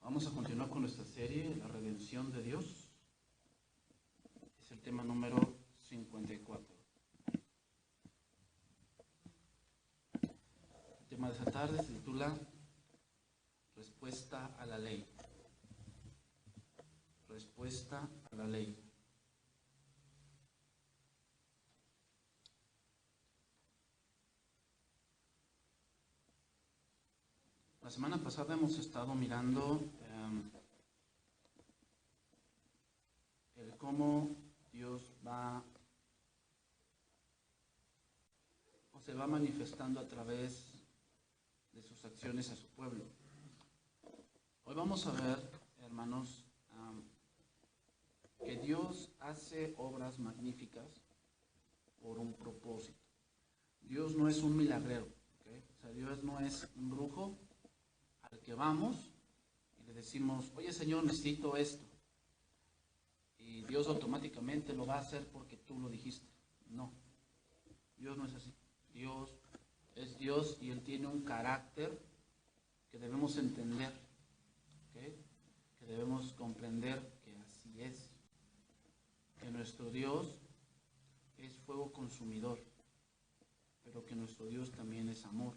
Vamos a continuar con nuestra serie, La Redención de Dios. Es el tema número 54. El tema de esta tarde se titula Respuesta a la ley. Respuesta a la ley. La semana pasada hemos estado mirando el cómo Dios se va manifestando a través de sus acciones a su pueblo. Hoy vamos a ver, hermanos, que Dios hace obras magníficas por un propósito. Dios no es un milagrero, ¿okay? O sea, Dios no es un brujo al que vamos y le decimos, oye Señor, necesito esto. Y Dios automáticamente lo va a hacer porque tú lo dijiste. No, Dios no es así. Dios es Dios y Él tiene un carácter que debemos entender, ¿okay? Que debemos comprender que así es. Que nuestro Dios es fuego consumidor, pero que nuestro Dios también es amor.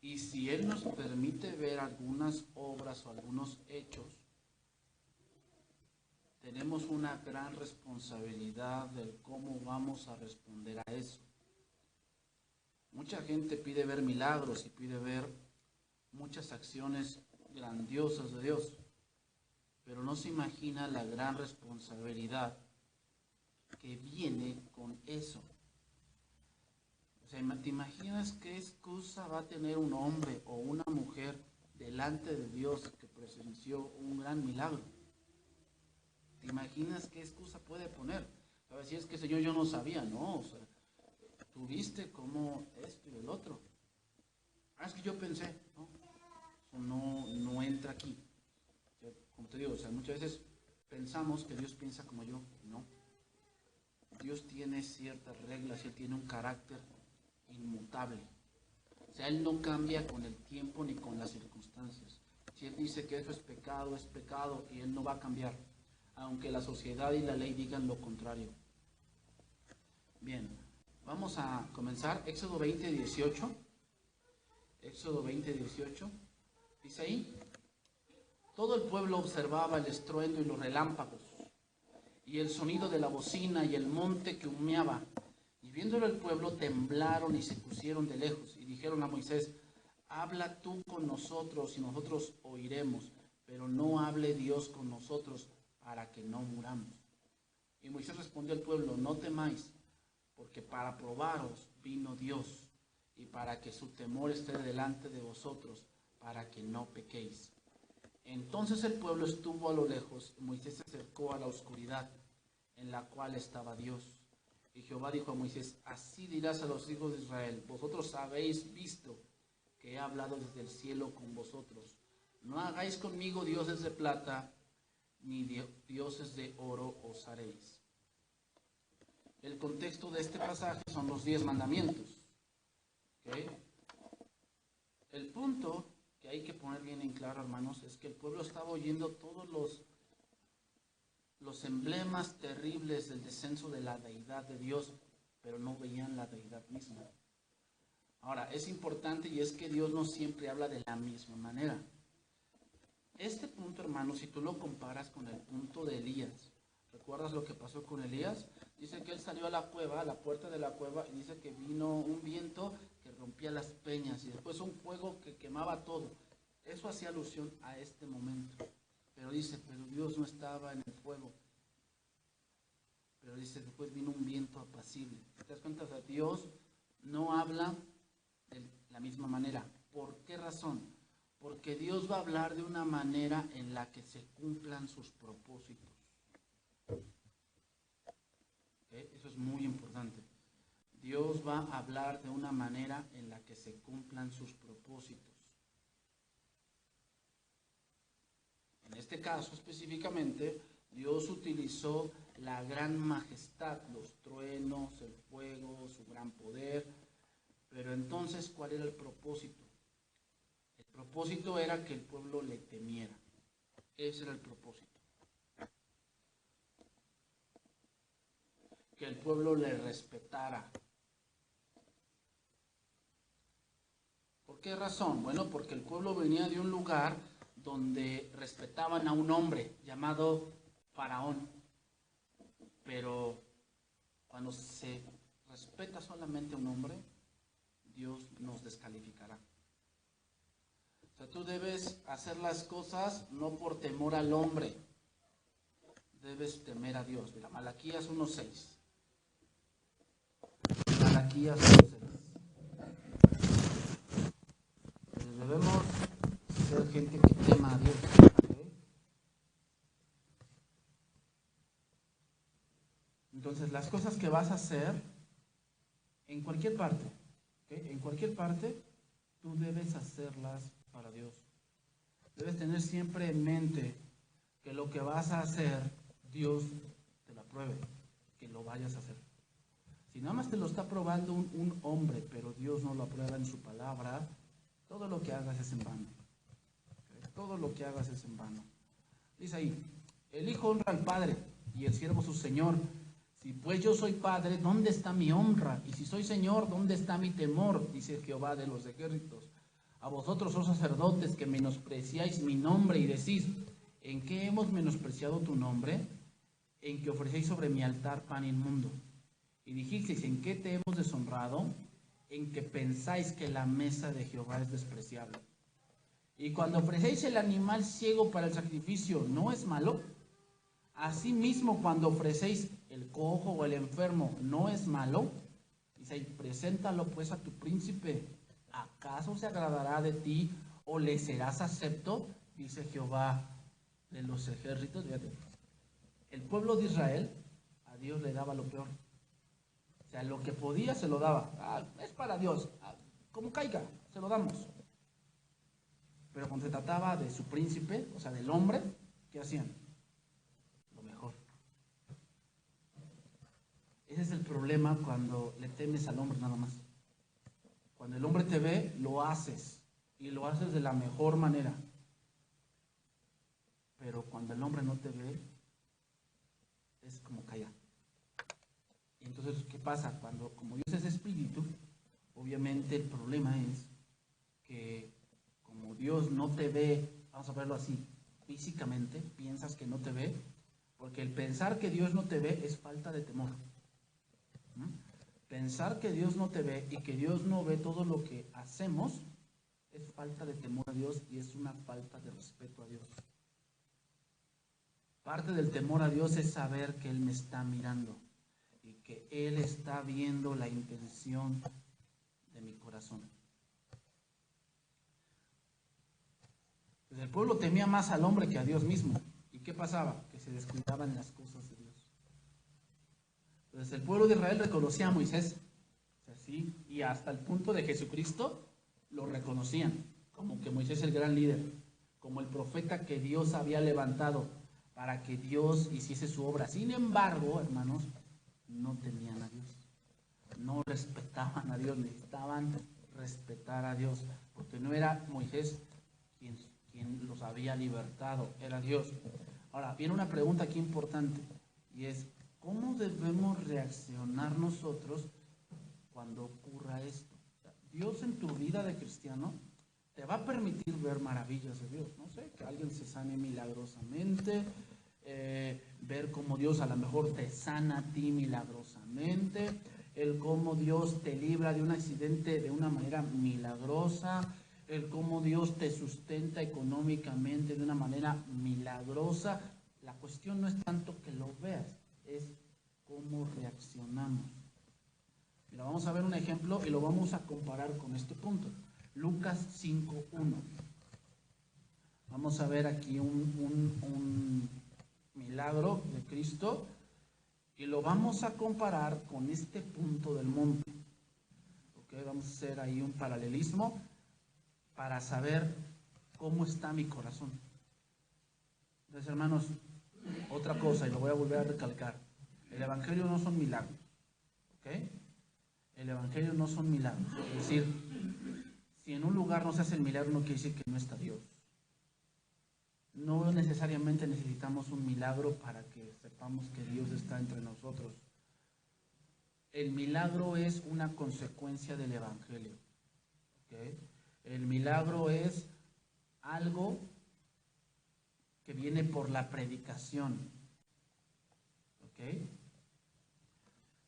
Y si Él nos permite ver algunas obras o algunos hechos, tenemos una gran responsabilidad de cómo vamos a responder a eso. Mucha gente pide ver milagros y pide ver muchas acciones grandiosas de Dios, pero no se imagina la gran responsabilidad que viene con eso. O sea, ¿te imaginas qué excusa va a tener un hombre o una mujer delante de Dios que presenció un gran milagro? ¿Te imaginas qué excusa puede poner? A ver, si es que Señor yo no sabía, no, o sea, tú viste cómo esto y el otro. Es que yo pensé, no, eso no entra aquí. Yo, como te digo, o sea, muchas veces pensamos que Dios piensa como yo, no. Dios tiene ciertas reglas, Él tiene un carácter inmutable. O sea, Él no cambia con el tiempo ni con las circunstancias. Si Él dice que eso es pecado y Él no va a cambiar, aunque la sociedad y la ley digan lo contrario. Bien, vamos a comenzar. Éxodo 20, 18. Éxodo 20, 18. Dice ahí: todo el pueblo observaba el estruendo y los relámpagos, y el sonido de la bocina y el monte que humeaba. Y viéndolo el pueblo temblaron y se pusieron de lejos. Y dijeron a Moisés: habla tú con nosotros y nosotros oiremos, pero no hable Dios con nosotros para que no muramos. Y Moisés respondió al pueblo: no temáis, porque para probaros vino Dios, y para que su temor esté delante de vosotros, para que no pequéis. Entonces el pueblo estuvo a lo lejos, y Moisés se acercó a la oscuridad en la cual estaba Dios. Y Jehová dijo a Moisés: así dirás a los hijos de Israel: vosotros habéis visto que he hablado desde el cielo con vosotros. No hagáis conmigo dioses de plata, ni dioses de oro os haréis. El contexto de este pasaje son los 10 mandamientos. ¿Okay? El punto que hay que poner bien en claro, hermanos, es que el pueblo estaba oyendo todos los emblemas terribles del descenso de la deidad de Dios, pero no veían la deidad misma. Ahora, es importante y es que Dios no siempre habla de la misma manera. Este punto, hermanos, si tú lo comparas con el punto de Elías, ¿recuerdas lo que pasó con Elías? Dice que él salió a la cueva, a la puerta de la cueva, y dice que vino un viento que rompía las peñas y después un fuego que quemaba todo. Eso hacía alusión a este momento. Pero dice, pero Dios no estaba en el fuego. Pero dice, después vino un viento apacible. ¿Te das cuenta? O sea, Dios no habla de la misma manera. ¿Por qué razón? Porque Dios va a hablar de una manera en la que se cumplan sus propósitos. ¿Okay? Eso es muy importante. Dios va a hablar de una manera en la que se cumplan sus propósitos. En este caso específicamente, Dios utilizó la gran majestad, los truenos, el fuego, su gran poder. Pero entonces, ¿cuál era el propósito? El propósito era que el pueblo le temiera. Ese era el propósito. Que el pueblo le respetara. ¿Por qué razón? Bueno, porque el pueblo venía de un lugar donde respetaban a un hombre llamado Faraón. Pero cuando se respeta solamente a un hombre, Dios nos descalificará. O sea, tú debes hacer las cosas no por temor al hombre, debes temer a Dios. Mira, Malaquías 1:6. Malaquías 1:6. Debemos ser gente que tema a Dios. ¿Okay? Entonces, las cosas que vas a hacer en cualquier parte, ¿okay? En cualquier parte, tú debes hacerlas para Dios. Debes tener siempre en mente que lo que vas a hacer, Dios te lo apruebe, que lo vayas a hacer. Si nada más te lo está probando un hombre, pero Dios no lo aprueba en su palabra, todo lo que hagas es en vano. ¿Okay? Todo lo que hagas es en vano. Dice ahí, el hijo honra al padre y el siervo su señor. Si pues yo soy padre, ¿dónde está mi honra? Y si soy señor, ¿dónde está mi temor? Dice Jehová de los ejércitos. A vosotros, oh sacerdotes, que menospreciáis mi nombre y decís, ¿en qué hemos menospreciado tu nombre? En que ofrecéis sobre mi altar pan inmundo. Y dijisteis, ¿en qué te hemos deshonrado? En que pensáis que la mesa de Jehová es despreciable. Y cuando ofrecéis el animal ciego para el sacrificio, ¿no es malo? Asimismo, cuando ofrecéis el cojo o el enfermo, ¿no es malo? Dice, preséntalo pues a tu príncipe. ¿Acaso se agradará de ti o le serás acepto? Dice Jehová de los ejércitos. Fíjate, el pueblo de Israel a Dios le daba lo peor. O sea, lo que podía se lo daba. Es para Dios. Como caiga, se lo damos. Pero cuando se trataba de su príncipe, o sea, del hombre, ¿qué hacían? Lo mejor. Ese es el problema cuando le temes al hombre nada más. Cuando el hombre te ve, lo haces. Y lo haces de la mejor manera. Pero cuando el hombre no te ve, es como calla. Y entonces, ¿qué pasa? Como Dios es espíritu, obviamente el problema es que como Dios no te ve, vamos a verlo así, físicamente, piensas que no te ve, porque el pensar que Dios no te ve es falta de temor. ¿Mm? Pensar que Dios no te ve y que Dios no ve todo lo que hacemos es falta de temor a Dios y es una falta de respeto a Dios. Parte del temor a Dios es saber que Él me está mirando y que Él está viendo la intención de mi corazón. Pues el pueblo temía más al hombre que a Dios mismo. ¿Y qué pasaba? Que se descuidaban las cosas de Dios. Entonces el pueblo de Israel reconocía a Moisés, o sea, ¿sí? Y hasta el punto de Jesucristo lo reconocían como que Moisés es el gran líder, como el profeta que Dios había levantado para que Dios hiciese su obra. Sin embargo, hermanos, no temían a Dios, no respetaban a Dios, necesitaban respetar a Dios, porque no era Moisés quien los había libertado, era Dios. Ahora, viene una pregunta aquí importante, y es, ¿cómo debemos reaccionar nosotros cuando ocurra esto? Dios en tu vida de cristiano te va a permitir ver maravillas de Dios, no sé, que alguien se sane milagrosamente, ver cómo Dios a lo mejor te sana a ti milagrosamente, el cómo Dios te libra de un accidente de una manera milagrosa, el cómo Dios te sustenta económicamente de una manera milagrosa. La cuestión no es tanto que lo veas, es cómo reaccionamos. Mira, vamos a ver un ejemplo y lo vamos a comparar con este punto. Lucas 5:1. Vamos a ver aquí un milagro de Cristo y lo vamos a comparar con este punto del monte. ¿Okay? Vamos a hacer ahí un paralelismo para saber cómo está mi corazón. Entonces, hermanos, otra cosa, y lo voy a volver a recalcar. El evangelio no son milagros. ¿Ok? El evangelio no son milagros. Es decir, Si en un lugar no se hace el milagro, no quiere decir que no está Dios. No necesariamente necesitamos un milagro para que sepamos que Dios está entre nosotros. El milagro es una consecuencia del Evangelio. ¿Okay? El milagro es algo que viene por la predicación. ¿Okay?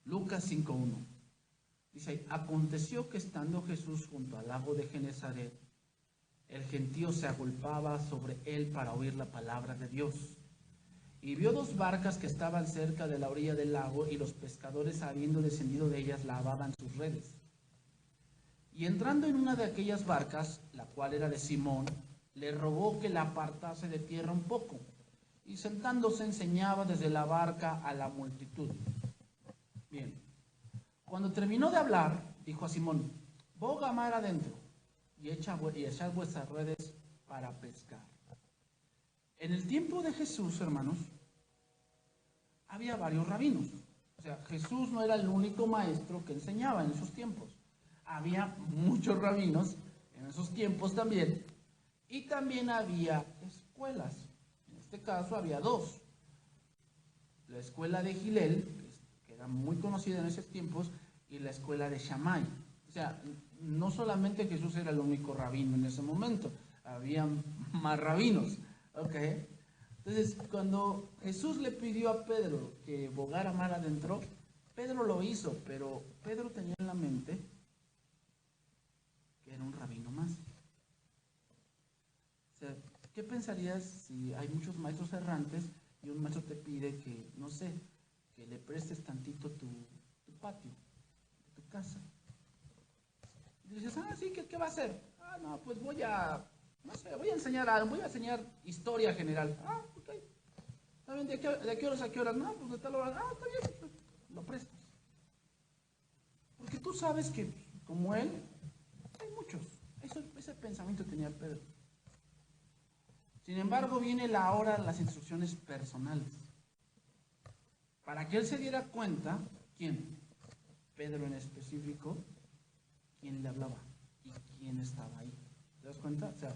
Lucas 5:1. Dice, aconteció que estando Jesús junto al lago de Genesaret, el gentío se agolpaba sobre él para oír la palabra de Dios. Y vio dos barcas que estaban cerca de la orilla del lago, y los pescadores, habiendo descendido de ellas, lavaban sus redes. Y entrando en una de aquellas barcas, la cual era de Simón, le rogó que la apartase de tierra un poco, y sentándose enseñaba desde la barca a la multitud. Bien, cuando terminó de hablar, dijo a Simón, boga mar adentro, y echad vuestras redes para pescar. En el tiempo de Jesús, hermanos, había varios rabinos. O sea, Jesús no era el único maestro que enseñaba en esos tiempos. Había muchos rabinos en esos tiempos también. Y también había escuelas. En este caso había dos. La escuela de Gilel, que era muy conocida en esos tiempos, y la escuela de Shammai. O sea, no solamente Jesús era el único rabino en ese momento, había más rabinos. ¿Okay? Entonces, cuando Jesús le pidió a Pedro que bogara mar adentro, Pedro lo hizo, pero Pedro tenía en la mente que era un rabino más. O sea, ¿qué pensarías si hay muchos maestros errantes y un maestro te pide que, no sé, que le prestes tantito tu patio, tu casa? Y dices, sí, ¿qué va a hacer? No, pues voy a enseñar algo, voy a enseñar historia general. Ok. ¿Está bien? ¿De qué horas a qué horas? No, pues de tal hora. Está bien, pues, lo prestas. Porque tú sabes que, como él, hay muchos. Ese pensamiento tenía Pedro. Sin embargo, viene la hora de las instrucciones personales. Para que él se diera cuenta, ¿quién? Pedro en específico, quién le hablaba y quién estaba ahí. ¿Te das cuenta? O sea,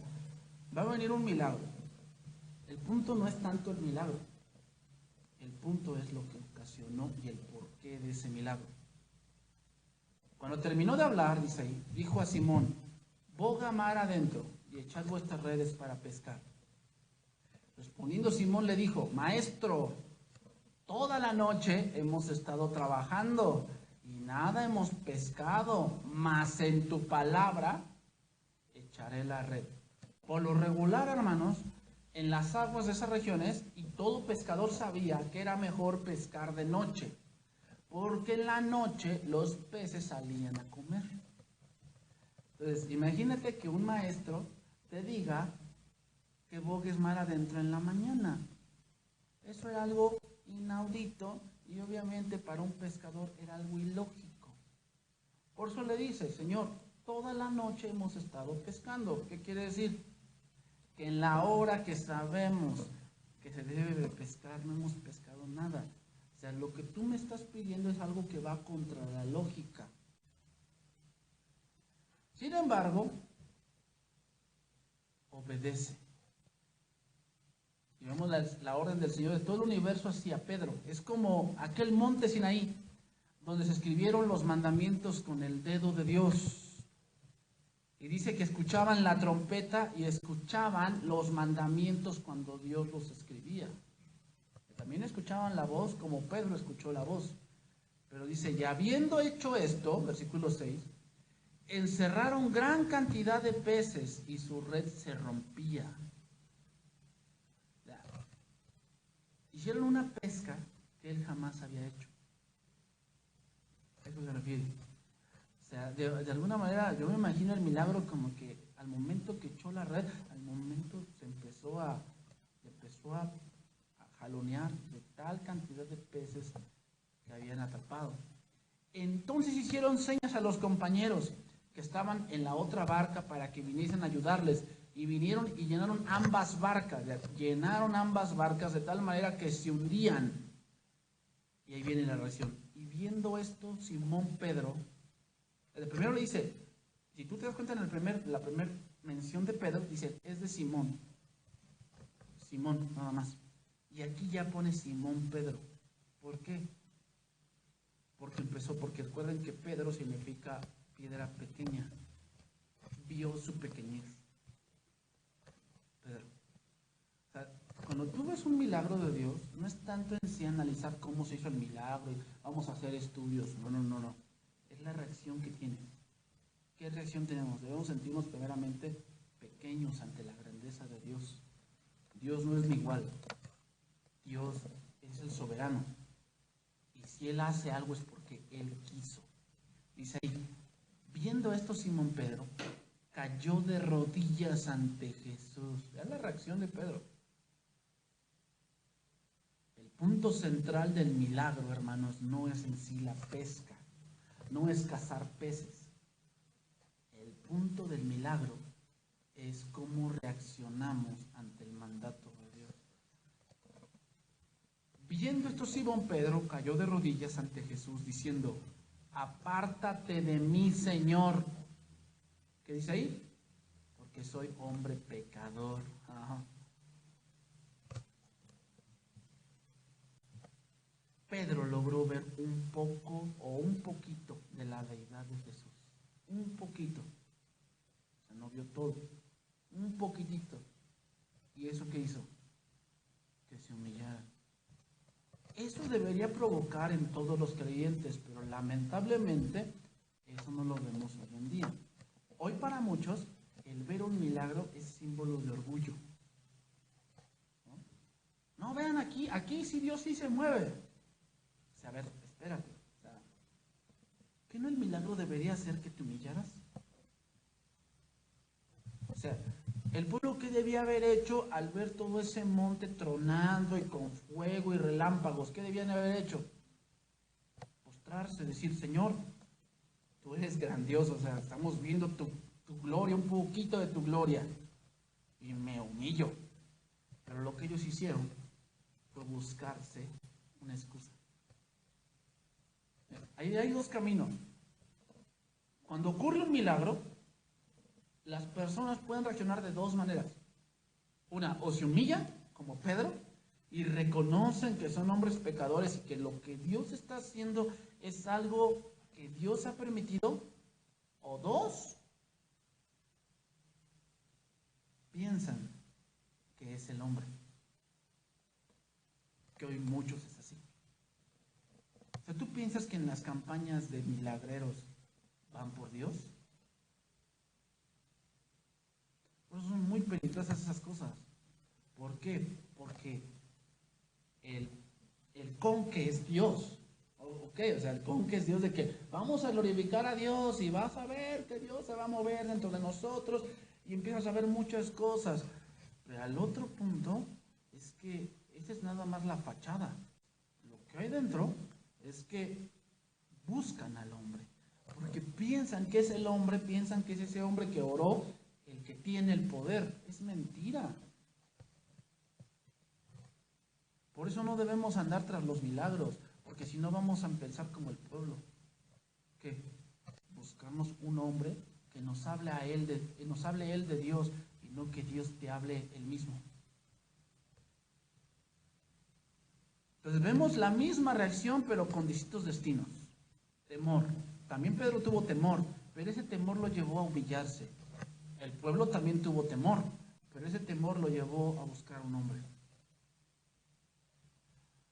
va a venir un milagro. El punto no es tanto el milagro. El punto es lo que ocasionó y el porqué de ese milagro. Cuando terminó de hablar, dice ahí, dijo a Simón, boga mar adentro y echad vuestras redes para pescar. Respondiendo Simón le dijo, maestro, toda la noche hemos estado trabajando y nada hemos pescado, mas en tu palabra echaré la red. Por lo regular, hermanos, en las aguas de esas regiones, y todo pescador sabía que era mejor pescar de noche, porque en la noche los peces salían a comer. Entonces, imagínate que un maestro te diga que bogues mar adentro en la mañana. Eso era algo inaudito y obviamente para un pescador era algo ilógico. Por eso le dice, Señor, toda la noche hemos estado pescando. ¿Qué quiere decir? Que en la hora que sabemos que se debe de pescar, no hemos pescado nada. O sea, lo que tú me estás pidiendo es algo que va contra la lógica. Sin embargo, obedece. Y vemos la orden del Señor de todo el universo hacia Pedro. Es como aquel monte Sinaí, donde se escribieron los mandamientos con el dedo de Dios. Y dice que escuchaban la trompeta y escuchaban los mandamientos cuando Dios los escribía. También escuchaban la voz como Pedro escuchó la voz. Pero dice, y habiendo hecho esto, versículo 6, encerraron gran cantidad de peces y su red se rompía. Hicieron una pesca que él jamás había hecho. A eso se refiere. O sea, de alguna manera yo me imagino el milagro como que al momento que echó la red, al momento se empezó a jalonear de tal cantidad de peces que habían atrapado. Entonces hicieron señas a los compañeros que estaban en la otra barca para que viniesen a ayudarles. Y vinieron y llenaron ambas barcas de tal manera que se hundían. Y ahí viene la reacción. Y viendo esto, Simón Pedro, primero le dice, Si tú te das cuenta en la primera mención de Pedro, dice, es de Simón. Simón, nada más. Y aquí ya pone Simón Pedro. ¿Por qué? Porque recuerden que Pedro significa piedra pequeña. Vio su pequeñez. Pedro. O sea, cuando tú ves un milagro de Dios, no es tanto en sí analizar cómo se hizo el milagro y vamos a hacer estudios. No. Es la reacción que tiene. ¿Qué reacción tenemos? Debemos sentirnos primeramente pequeños ante la grandeza de Dios. Dios no es el igual. Dios es el soberano. Y si Él hace algo es porque Él quiso. Dice ahí, viendo esto Simón Pedro, cayó de rodillas ante Jesús. Vean la reacción de Pedro. El punto central del milagro, hermanos, no es en sí la pesca, no es cazar peces. El punto del milagro es cómo reaccionamos ante el mandato de Dios. Viendo esto, Simón Pedro cayó de rodillas ante Jesús diciendo, apártate de mí, Señor. ¿Qué dice ahí? Porque soy hombre pecador. Ajá. Pedro logró ver un poco o un poquito de la deidad de Jesús. Un poquito. O sea, no vio todo. Un poquitito. ¿Y eso qué hizo? Que se humillara. Eso debería provocar en todos los creyentes, pero lamentablemente eso no lo vemos hoy en día. Hoy para muchos el ver un milagro es símbolo de orgullo. No, vean aquí sí Dios sí se mueve. O sea, a ver, espérate. O sea, ¿qué no el milagro debería hacer que te humillaras? O sea, el pueblo que debía haber hecho al ver todo ese monte tronando y con fuego y relámpagos, ¿qué debían haber hecho? Postrarse, decir, Señor, tú eres grandioso, o sea, estamos viendo tu gloria, un poquito de tu gloria, y me humillo. Pero lo que ellos hicieron fue buscarse una excusa. Ahí hay dos caminos. Cuando ocurre un milagro, las personas pueden reaccionar de dos maneras. Una, o se humillan, como Pedro, y reconocen que son hombres pecadores y que lo que Dios está haciendo es algo que Dios ha permitido. O dos, piensan que es el hombre. Que hoy muchos es así. O sea, ¿tú piensas que en las campañas de milagreros van por Dios? Por eso son muy peligrosas esas cosas. ¿Por qué? Porque el con que es Dios. Ok, o sea, el con que es Dios de que vamos a glorificar a Dios y vas a ver que Dios se va a mover dentro de nosotros y empiezas a ver muchas cosas. Pero al otro punto es que esa es nada más la fachada. Lo que hay dentro es que buscan al hombre. Porque piensan que es el hombre, piensan que es ese hombre que oró el que tiene el poder. Es mentira. Por eso no debemos andar tras los milagros, porque si no vamos a pensar como el pueblo. Que buscamos un hombre que nos hable a él nos hable él de Dios y no que Dios te hable él mismo. Entonces vemos la misma reacción pero con distintos destinos. Temor. También Pedro tuvo temor, pero ese temor lo llevó a humillarse. El pueblo también tuvo temor, pero ese temor lo llevó a buscar a un hombre.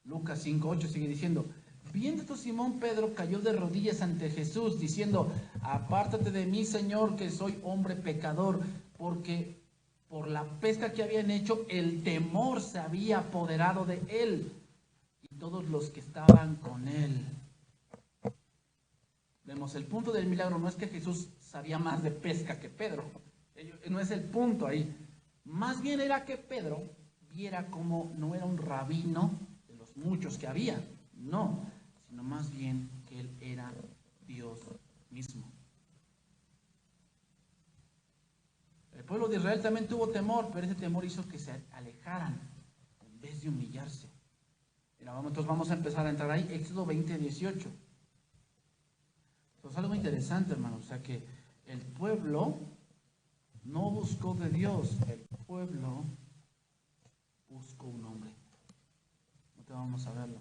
Lucas 5:8 sigue diciendo, viendo esto Simón Pedro cayó de rodillas ante Jesús diciendo, apártate de mí, Señor, que soy hombre pecador, porque por la pesca que habían hecho el temor se había apoderado de él y todos los que estaban con él. Vemos, el punto del milagro no es que Jesús sabía más de pesca que Pedro, no es el punto ahí, más bien era que Pedro viera como no era un rabino de los muchos que había, no, sino más bien que él era Dios mismo. El pueblo de Israel también tuvo temor, pero ese temor hizo que se alejaran en vez de humillarse. Entonces vamos a empezar a entrar ahí, Éxodo 20:18. Entonces algo interesante, hermano, o sea que El pueblo no buscó de Dios, el pueblo buscó un hombre. No te vamos a verlo.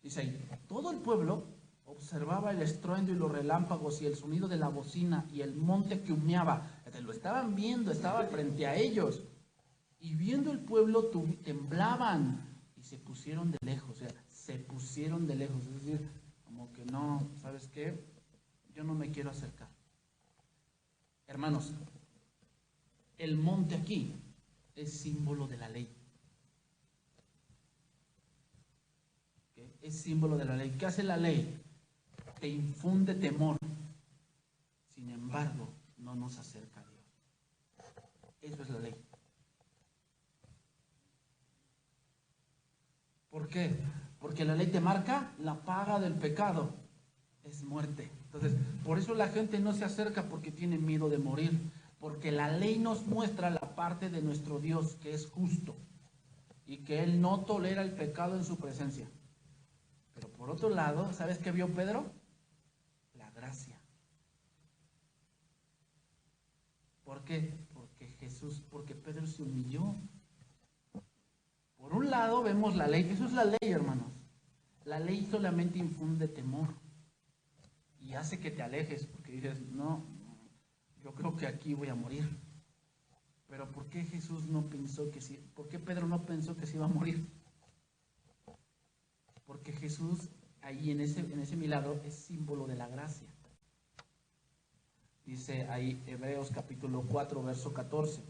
Dice ahí, todo el pueblo observaba el estruendo y los relámpagos y el sonido de la bocina y el monte que humeaba. Lo estaban viendo, estaba frente a ellos. Y viendo el pueblo temblaban y se pusieron de lejos. O sea, se pusieron de lejos. Es decir, como que no, ¿sabes qué? Yo no me quiero acercar. Hermanos, el monte aquí es símbolo de la ley. ¿Okay? Es símbolo de la ley. ¿Qué hace la ley? Te infunde temor. Sin embargo, no nos acerca a Dios. Eso es la ley. ¿Por qué? Porque la ley te marca la paga del pecado. Es muerte. Entonces, por eso la gente no se acerca, porque tiene miedo de morir. Porque la ley nos muestra la parte de nuestro Dios que es justo y que Él no tolera el pecado en su presencia. Pero por otro lado, ¿sabes qué vio Pedro? La gracia. ¿Por qué? Porque Pedro se humilló. Por un lado vemos la ley, eso es la ley, hermanos. La ley solamente infunde temor y hace que te alejes, porque dices, no, yo creo que aquí voy a morir. Pero ¿por qué Jesús no pensó que sí? ¿Por qué Pedro no pensó que se iba a morir? Porque Jesús ahí en ese milagro es símbolo de la gracia. Dice ahí Hebreos capítulo 4, verso 14.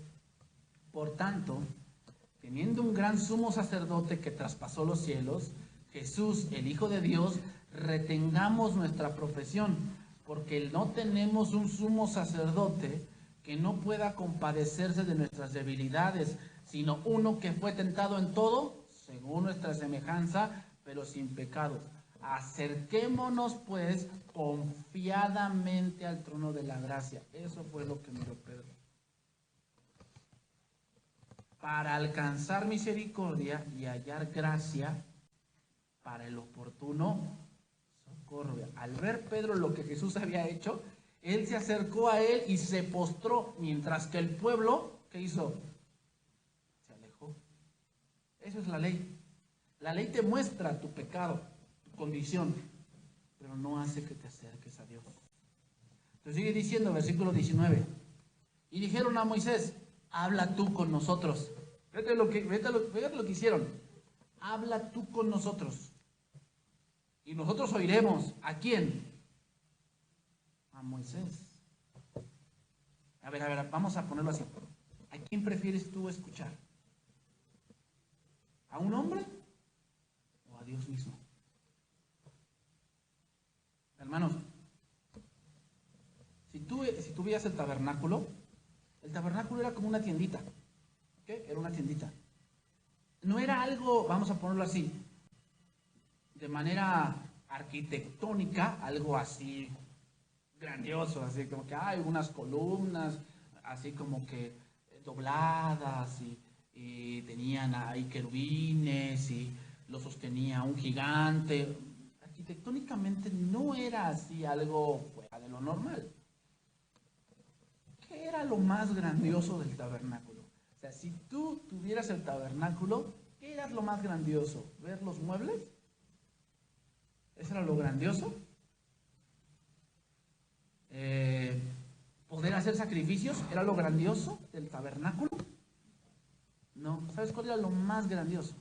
Por tanto, teniendo un gran sumo sacerdote que traspasó los cielos, Jesús, el Hijo de Dios, retengamos nuestra profesión, porque no tenemos un sumo sacerdote que no pueda compadecerse de nuestras debilidades, sino uno que fue tentado en todo, según nuestra semejanza, pero sin pecado. Acerquémonos pues confiadamente al trono de la gracia. Eso fue lo que miró Pedro. Para alcanzar misericordia y hallar gracia para el oportuno socorro. Al ver Pedro lo que Jesús había hecho, él se acercó a él y se postró, mientras que el pueblo, ¿qué hizo? Se alejó. Eso es la ley. La ley te muestra tu pecado, tu condición, pero no hace que te acerques a Dios. Entonces sigue diciendo, versículo 19. Y dijeron a Moisés, habla tú con nosotros. Fíjate lo que hicieron. Habla tú con nosotros. Y nosotros oiremos. ¿A quién? A Moisés. A ver, vamos a ponerlo así. ¿A quién prefieres tú escuchar? ¿A un hombre o a Dios mismo? Hermanos, si tú veías el tabernáculo era como una tiendita. ¿Qué? Era una tiendita. No era algo, vamos a ponerlo así, de manera arquitectónica, algo así grandioso, así como que hay unas columnas, así como que dobladas y tenían ahí querubines y lo sostenía un gigante. Arquitectónicamente no era así algo fuera de lo normal. ¿Qué era lo más grandioso del tabernáculo? O sea, si tú tuvieras el tabernáculo, ¿qué era lo más grandioso? ¿Ver los muebles? ¿Eso era lo grandioso? ¿Poder hacer sacrificios? ¿Era lo grandioso del tabernáculo? No. ¿Sabes cuál era lo más grandioso?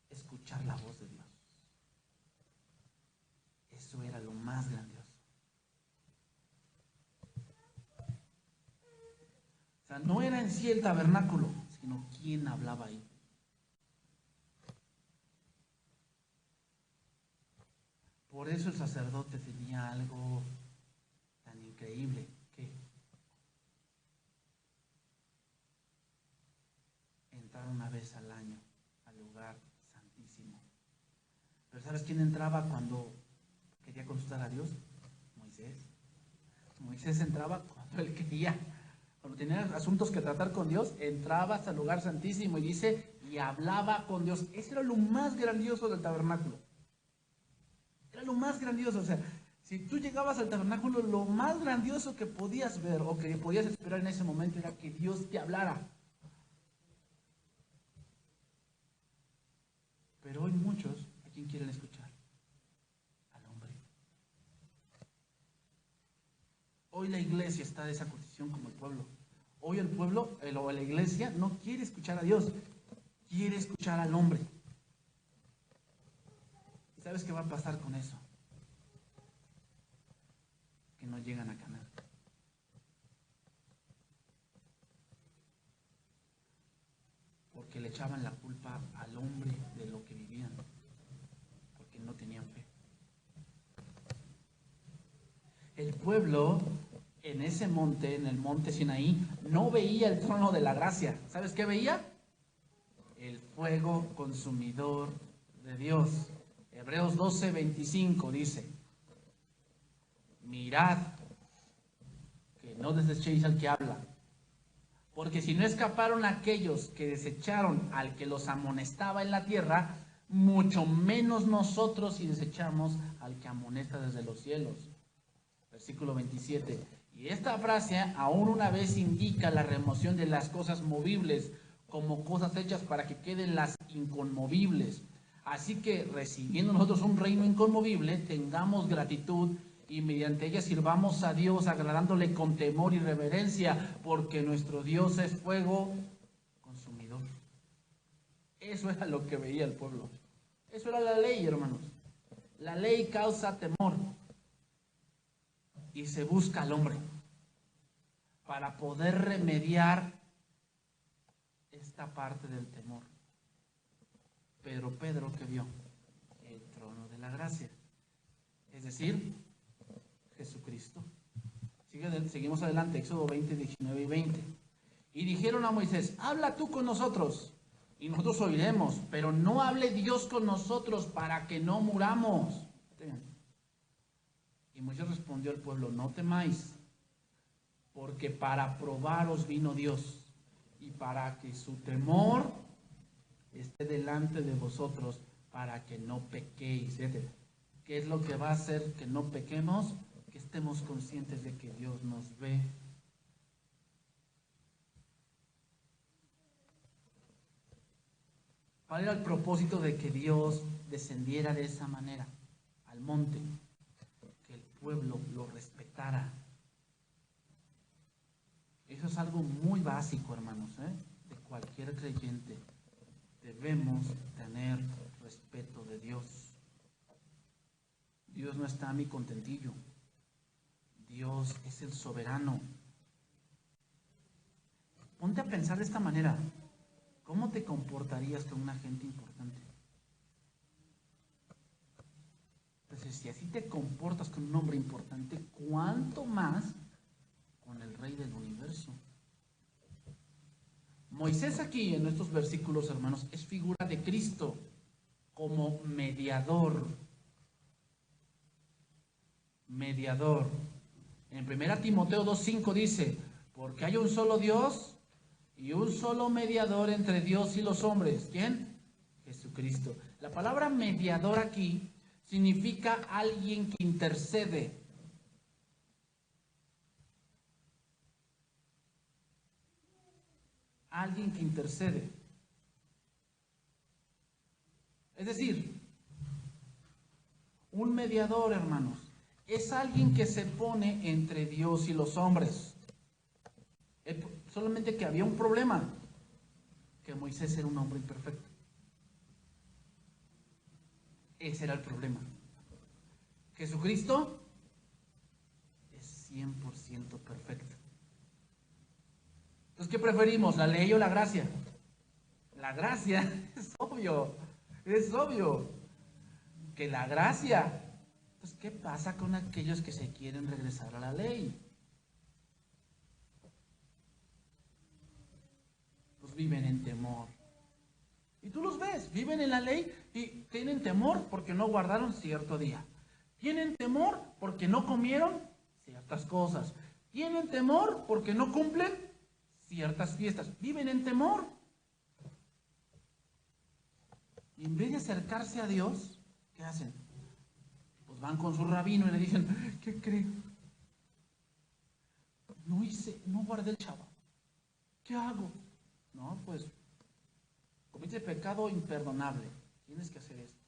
Escuchar la voz de Dios. Eso era lo más grandioso. O sea, no era en sí el tabernáculo, sino quién hablaba ahí. Por eso el sacerdote tenía algo tan increíble que entrar una vez al año al lugar santísimo. Pero ¿sabes quién entraba cuando quería consultar a Dios? Moisés. Moisés entraba cuando él quería. Cuando tenía asuntos que tratar con Dios, entraba hasta el lugar santísimo y dice, y hablaba con Dios. Ese era lo más grandioso del tabernáculo. Era lo más grandioso. O sea, Si tú llegabas al tabernáculo, lo más grandioso que podías ver o que podías esperar en ese momento era que Dios te hablara. Pero hoy muchos, ¿a quién quieren escuchar? Al hombre. Hoy la iglesia está de esa condición como el pueblo. Hoy el pueblo, o la iglesia, no quiere escuchar a Dios, quiere escuchar al hombre. ¿Y sabes qué va a pasar con eso? Que no llegan a Canaán. Porque le echaban la culpa al hombre de lo que vivían, porque no tenían fe. El pueblo en ese monte, en el monte Sinaí, no veía el trono de la gracia. ¿Sabes qué veía? El fuego consumidor de Dios. Hebreos 12:25 dice: mirad que no desechéis al que habla, porque si no escaparon aquellos que desecharon al que los amonestaba en la tierra, mucho menos nosotros si desechamos al que amonesta desde los cielos. Versículo 27. Y esta frase aún una vez indica la remoción de las cosas movibles como cosas hechas para que queden las inconmovibles. Así que recibiendo nosotros un reino inconmovible, tengamos gratitud y mediante ella sirvamos a Dios agradándole con temor y reverencia, porque nuestro Dios es fuego consumidor. Eso era lo que veía el pueblo. Eso era la ley, hermanos. La ley causa temor y se busca al hombre para poder remediar esta parte del temor. Pero Pedro, ¿qué vio? El trono de la gracia, es decir, Jesucristo. Seguimos adelante, Éxodo 20, 19 y 20. Y dijeron a Moisés: habla tú con nosotros y nosotros oiremos, pero no hable Dios con nosotros para que no muramos. Y Moisés respondió al pueblo: no temáis, porque para probaros vino Dios, y para que su temor esté delante de vosotros, para que no pequéis. ¿Qué es lo que va a hacer que no pequemos? Que estemos conscientes de que Dios nos ve. ¿Cuál era el propósito de que Dios descendiera de esa manera al monte? Que el pueblo lo respetara. Eso es algo muy básico, hermanos, de cualquier creyente. Debemos tener respeto de Dios. Dios no está a mi contentillo. Dios es el soberano. Ponte a pensar de esta manera. ¿Cómo te comportarías con una gente importante? Entonces, si así te comportas con un hombre importante, ¿cuánto más con el Rey del universo? Moisés aquí en estos versículos, hermanos, es figura de Cristo como mediador. Mediador. En 1 Timoteo 2:5 dice: porque hay un solo Dios y un solo mediador entre Dios y los hombres. ¿Quién? Jesucristo. La palabra mediador aquí significa alguien que intercede. Alguien que intercede. Es decir, un mediador, hermanos, es alguien que se pone entre Dios y los hombres. Solamente que había un problema, que Moisés era un hombre imperfecto. Ese era el problema. Jesucristo es 100% perfecto. Entonces, ¿qué preferimos? ¿La ley o la gracia? La gracia, es obvio que la gracia. Entonces, ¿qué pasa con aquellos que se quieren regresar a la ley? Pues viven en temor. Y tú los ves, viven en la ley y tienen temor porque no guardaron cierto día. Tienen temor porque no comieron ciertas cosas. Tienen temor porque no cumplen ciertas fiestas. Viven en temor. Y en vez de acercarse a Dios, ¿qué hacen? Pues Pues van con su rabino y le dicen, ¿qué cree? No guardé el Shabbat. ¿Qué hago? No, pues cometiste pecado imperdonable. Tienes que hacer esto.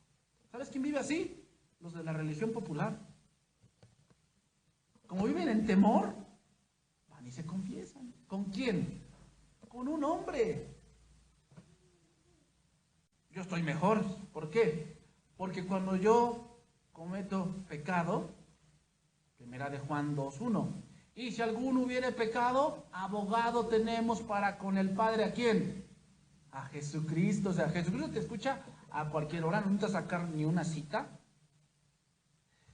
¿Sabes quién vive así? Los de la religión popular. Como viven en temor, van y se confiesan. ¿Con quién? Con un hombre. Yo estoy mejor. ¿Por qué? Porque cuando yo cometo pecado, primera de Juan 2:1, y si alguno hubiere pecado, abogado tenemos para con el Padre. ¿A quién? A Jesucristo. O sea, Jesucristo te escucha a cualquier hora, no necesitas sacar ni una cita.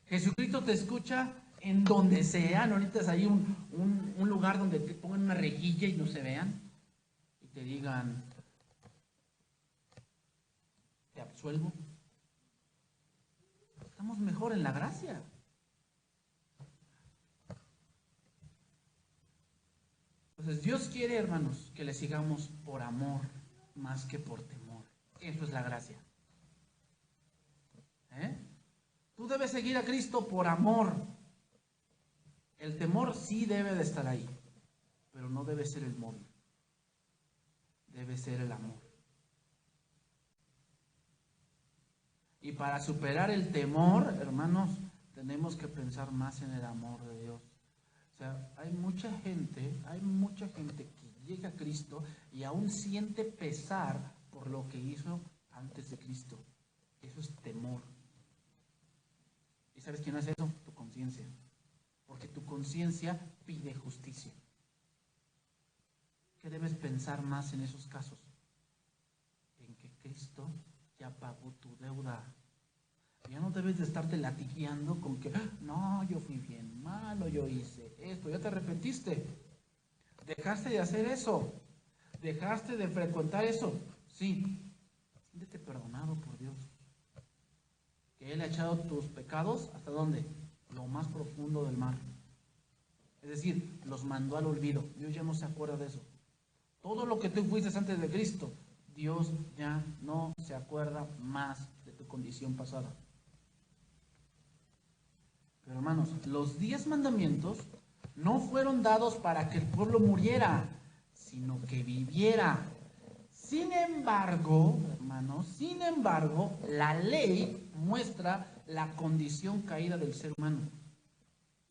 Jesucristo te escucha en donde sea, no necesitas ahí un lugar donde te pongan una rejilla y no se vean y te digan, te absuelvo. Estamos mejor en la gracia. Entonces Dios quiere, hermanos, que le sigamos por amor más que por temor. Eso es la gracia. Tú debes seguir a Cristo por amor. El temor sí debe de estar ahí, pero no debe ser el móvil. Debe ser el amor. Y para superar el temor, hermanos, tenemos que pensar más en el amor de Dios. O sea, hay mucha gente que llega a Cristo y aún siente pesar por lo que hizo antes de Cristo. Eso es temor. ¿Y sabes quién hace eso? Tu conciencia. Porque tu conciencia pide justicia. ¿Qué debes pensar más en esos casos? En que Cristo ya pagó tu deuda. Ya no debes de estarte latigueando con que, no, yo fui bien malo, yo hice esto, ya te arrepentiste. Dejaste de hacer eso. Dejaste de frecuentar eso. Sí, siéntete perdonado por Dios. Que Él ha echado tus pecados, ¿hasta dónde? Lo más profundo del mar. Es decir, los mandó al olvido. Dios ya no se acuerda de eso. Todo lo que tú fuiste antes de Cristo, Dios ya no se acuerda más de tu condición pasada. Pero hermanos, los 10 mandamientos no fueron dados para que el pueblo muriera, sino que viviera. Sin embargo, hermanos, la ley muestra la condición caída del ser humano.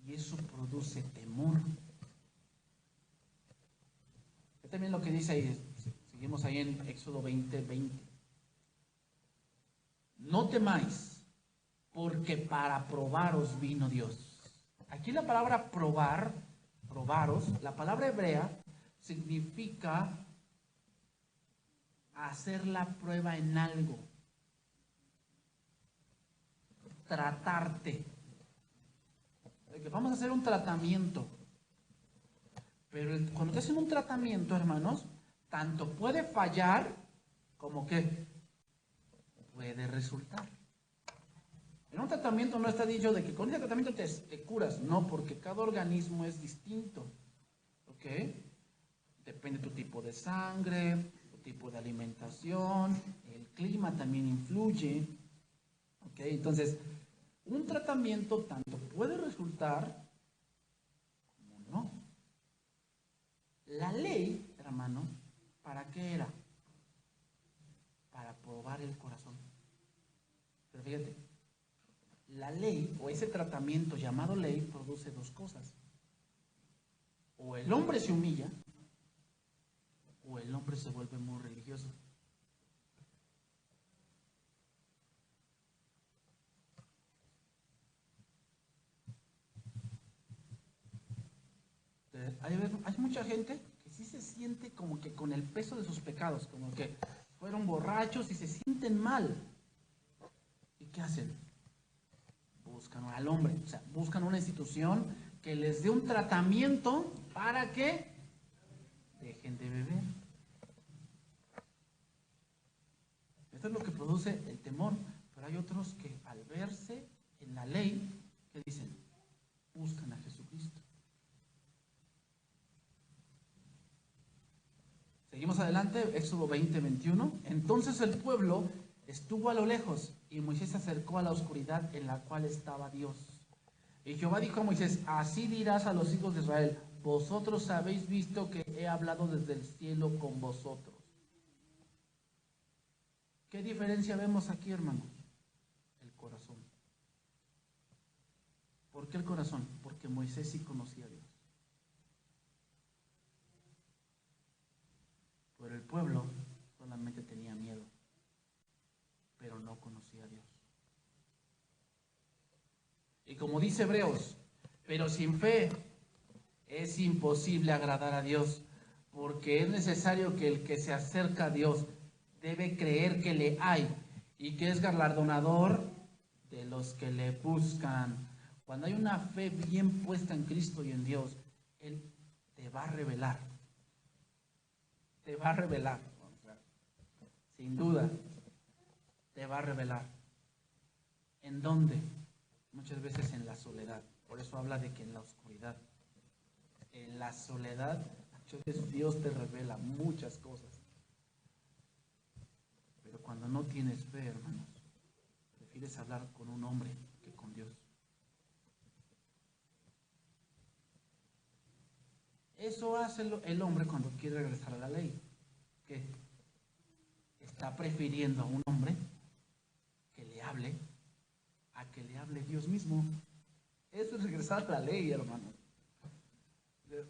Y eso produce temor. Es también lo que dice ahí, seguimos ahí en Éxodo 20:20. No temáis, porque para probaros vino Dios. Aquí la palabra probaros, la palabra hebrea significa hacer la prueba en algo, tratarte. Vamos a hacer un tratamiento. Pero cuando te hacen un tratamiento, hermanos, tanto puede fallar como que puede resultar. En un tratamiento no está dicho de que con ese tratamiento te curas. No, porque cada organismo es distinto. ¿Ok? Depende de tu tipo de sangre, tu tipo de alimentación, el clima también influye. ¿Ok? Entonces, un tratamiento tanto puede resultar como no. La ley, hermano, ¿para qué era? Para probar el corazón. Pero fíjate, la ley o ese tratamiento llamado ley produce dos cosas. O el hombre se humilla, o el hombre se vuelve muy religioso. Hay mucha gente que sí se siente como que con el peso de sus pecados, como que fueron borrachos y se sienten mal. ¿Y qué hacen? Buscan al hombre, o sea, buscan una institución que les dé un tratamiento para que dejen de beber. Esto es lo que produce el temor, pero hay otros que al verse en la ley, ¿qué dicen? Buscan a Jesucristo. Seguimos adelante, Éxodo 20:21. Entonces el pueblo Estuvo a lo lejos y Moisés se acercó a la oscuridad en la cual estaba Dios. Y Jehová dijo a Moisés, así dirás a los hijos de Israel, vosotros habéis visto que he hablado desde el cielo con vosotros. ¿Qué diferencia vemos aquí, hermanos? El corazón. ¿Por qué el corazón? Porque Moisés sí conocía a Dios. Pero el pueblo solamente tenía miedo, pero no conocía a Dios. Y como dice Hebreos, pero sin fe es imposible agradar a Dios, porque es necesario que el que se acerca a Dios debe creer que le hay y que es galardonador de los que le buscan. Cuando hay una fe bien puesta en Cristo y en Dios, Él te va a revelar. Te va a revelar. Sin duda, te va a revelar. ¿En dónde? Muchas veces en la soledad. Por eso habla de que en la oscuridad. En la soledad, muchas veces Dios te revela muchas cosas. Pero cuando no tienes fe, hermanos, prefieres hablar con un hombre que con Dios. Eso hace el hombre cuando quiere regresar a la ley. ¿Qué? Está prefiriendo a un hombre que le hable a que le hable Dios mismo. Eso es regresar a la ley, hermano.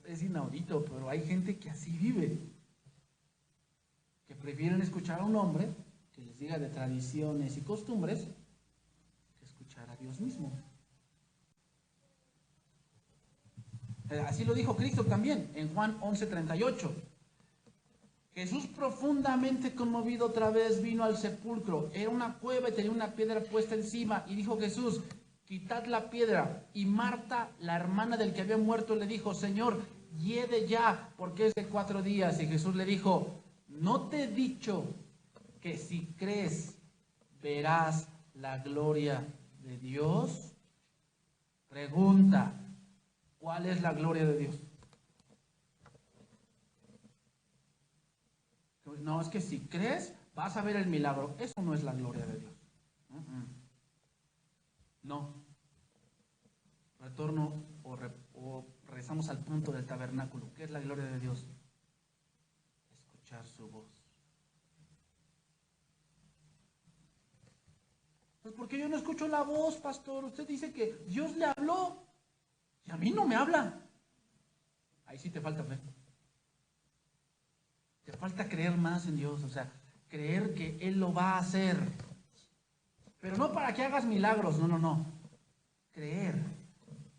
Es inaudito, pero hay gente que así vive. Que prefieren escuchar a un hombre que les diga de tradiciones y costumbres que escuchar a Dios mismo. Así lo dijo Cristo también en Juan 11:38. Jesús, profundamente conmovido, otra vez vino al sepulcro. Era una cueva y tenía una piedra puesta encima. Y dijo Jesús, quitad la piedra. Y Marta, la hermana del que había muerto, le dijo, Señor, hiede ya, porque es de 4 días. Y Jesús le dijo, ¿no te he dicho que si crees verás la gloria de Dios? Pregunta, ¿cuál es la gloria de Dios? No, es que si crees, vas a ver el milagro. Eso no es la gloria de Dios. No. Retorno o regresamos al punto del tabernáculo. ¿Qué es la gloria de Dios? Escuchar su voz. Pues porque yo no escucho la voz, pastor. Usted dice que Dios le habló y a mí no me habla. Ahí sí te falta fe. Te falta creer más en Dios, o sea, creer que Él lo va a hacer. Pero no para que hagas milagros, no. Creer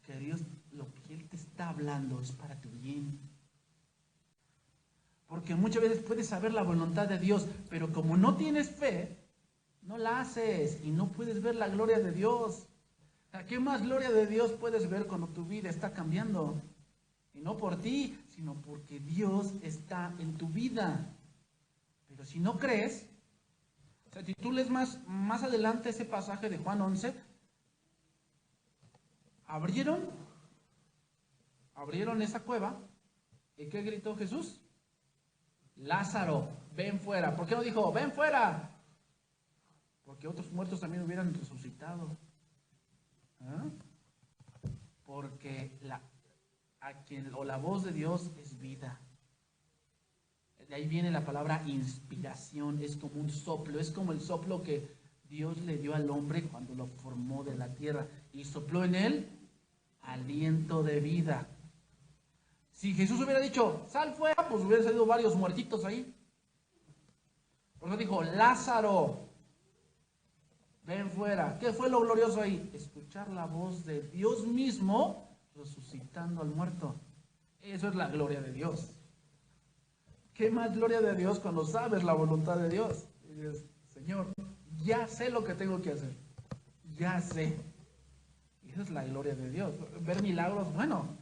que Dios, lo que Él te está hablando es para tu bien. Porque muchas veces puedes saber la voluntad de Dios, pero como no tienes fe, no la haces y no puedes ver la gloria de Dios. O sea, ¿qué más gloria de Dios puedes ver cuando tu vida está cambiando? Y no por ti, sino porque Dios está en tu vida. Pero si no crees, o sea, si tú lees más adelante ese pasaje de Juan 11, abrieron esa cueva, ¿y qué gritó Jesús? Lázaro, ven fuera. ¿Por qué no dijo, ven fuera? Porque otros muertos también hubieran resucitado. ¿Ah? Porque la voz de Dios es vida. De ahí viene la palabra inspiración, es como un soplo, es como el soplo que Dios le dio al hombre cuando lo formó de la tierra y sopló en él aliento de vida. Si Jesús hubiera dicho, sal fuera, pues hubieran salido varios muertitos ahí. Por eso dijo, Lázaro, ven fuera. ¿Qué fue lo glorioso ahí? Escuchar la voz de Dios mismo resucitando al muerto. Eso es la gloria de Dios. ¿Qué más gloria de Dios cuando sabes la voluntad de Dios? Y dices, Señor, ya sé lo que tengo que hacer. Ya sé. Y esa es la gloria de Dios. Ver milagros, bueno,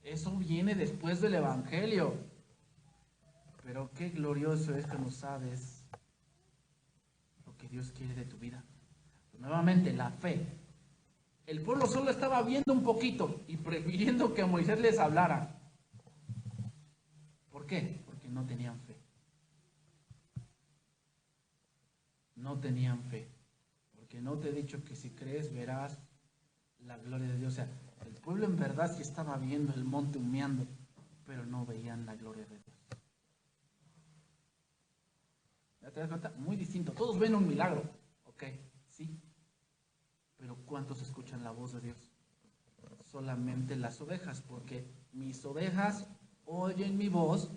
eso viene después del Evangelio. Pero qué glorioso es cuando sabes lo que Dios quiere de tu vida. Pues nuevamente, la fe. El pueblo solo estaba viendo un poquito y prefiriendo que Moisés les hablara. ¿Por qué? Porque no tenían fe. no tenían fe. Porque no te he dicho que si crees verás la gloria de Dios. O sea, el pueblo en verdad sí estaba viendo el monte humeando, pero no veían la gloria de Dios. ¿Ya te das cuenta? Muy distinto. Todos ven un milagro. Ok, sí. Pero ¿cuántos escuchan la voz de Dios? Solamente las ovejas, porque mis ovejas oyen mi voz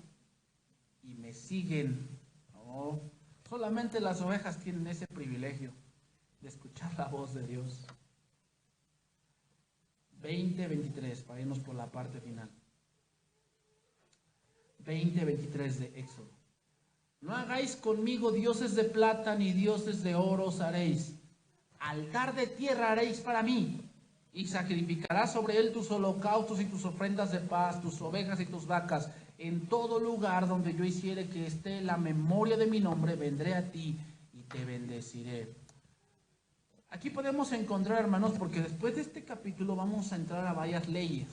y me siguen. No, solamente las ovejas tienen ese privilegio de escuchar la voz de Dios. 20:23, para irnos por la parte final. 20:23 de Éxodo. No hagáis conmigo dioses de plata ni dioses de oro os haréis. Altar de tierra haréis para mí, y sacrificarás sobre él tus holocaustos y tus ofrendas de paz, tus ovejas y tus vacas. En todo lugar donde yo hiciere que esté la memoria de mi nombre, vendré a ti y te bendeciré. Aquí podemos encontrar, hermanos, porque después de este capítulo vamos a entrar a varias leyes.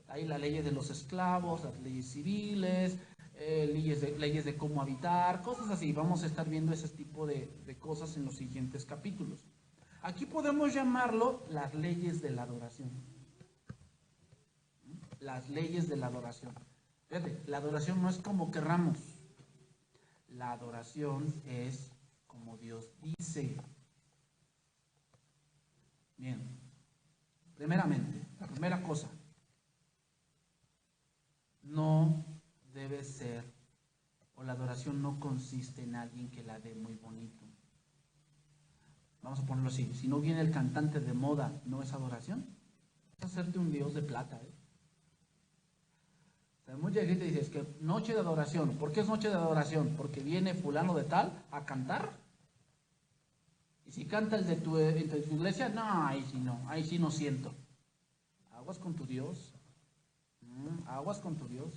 Hay las leyes de los esclavos, las leyes civiles, leyes de cómo habitar, cosas así. Vamos a estar viendo ese tipo de cosas en los siguientes capítulos. Aquí podemos llamarlo las leyes de la adoración. Las leyes de la adoración. Fíjate, la adoración no es como querramos. La adoración es como Dios dice. Bien. Primeramente, la primera cosa. No debe ser, o la adoración no consiste en alguien que la dé muy bonito. Vamos a ponerlo así, si no viene el cantante de moda, ¿no es adoración? Es hacerte un Dios de plata. O sea, mucha gente dice, es que noche de adoración. ¿Por qué es noche de adoración? Porque viene fulano de tal a cantar. Y si canta el de tu iglesia, no, ahí sí no siento. Aguas con tu Dios. Aguas con tu Dios.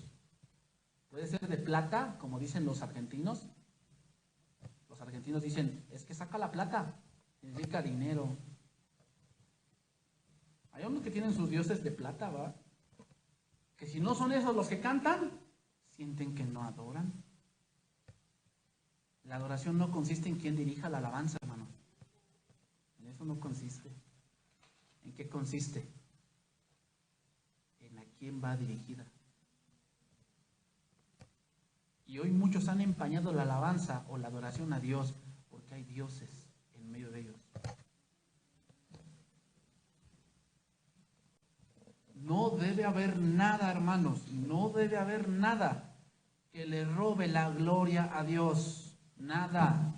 Puede ser de plata, como dicen los argentinos. Los argentinos dicen, es que saca la plata. Significa dinero. Hay unos que tienen sus dioses de plata, ¿va? Que si no son esos los que cantan, sienten que no adoran. La adoración no consiste en quien dirija la alabanza, hermanos. En eso no consiste. ¿En qué consiste? En a quién va dirigida. Y hoy muchos han empañado la alabanza o la adoración a Dios porque hay dioses en medio de ellos. No debe haber nada, hermanos, no debe haber nada que le robe la gloria a Dios. Nada.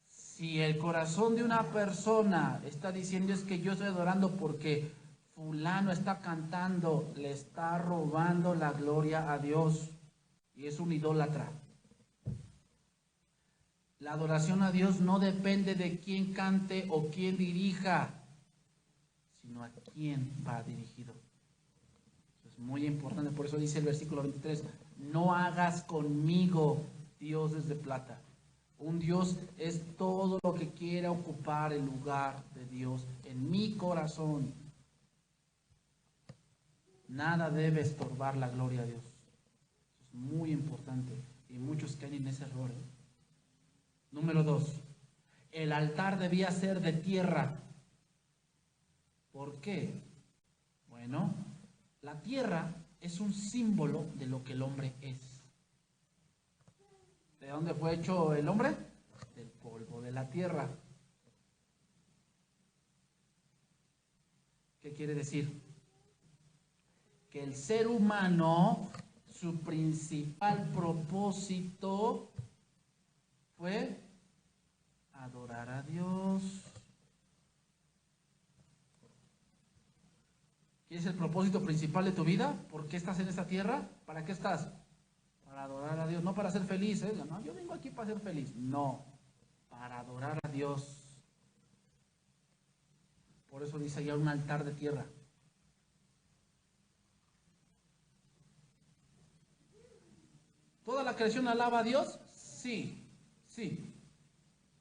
Si el corazón de una persona está diciendo es que yo estoy adorando porque fulano está cantando, le está robando la gloria a Dios y es un idólatra. La adoración a Dios no depende de quién cante o quién dirija, sino a quién va dirigido. Eso es muy importante, por eso dice el versículo 23, no hagas conmigo dioses de plata. Un Dios es todo lo que quiera ocupar el lugar de Dios en mi corazón. Nada debe estorbar la gloria a Dios. Eso es muy importante y muchos caen en ese error. Número 2, el altar debía ser de tierra. ¿Por qué? Bueno, la tierra es un símbolo de lo que el hombre es. ¿De dónde fue hecho el hombre? Del polvo de la tierra. ¿Qué quiere decir? Que el ser humano, su principal propósito fue adorar a Dios. ¿Qué es el propósito principal de tu vida? ¿Por qué estás en esta tierra? ¿Para qué estás? Para adorar a Dios, no para ser feliz, ¿eh? No, yo vengo aquí para ser feliz. No, para adorar a Dios. Por eso dice allá un altar de tierra. ¿Toda la creación alaba a Dios? Sí, sí.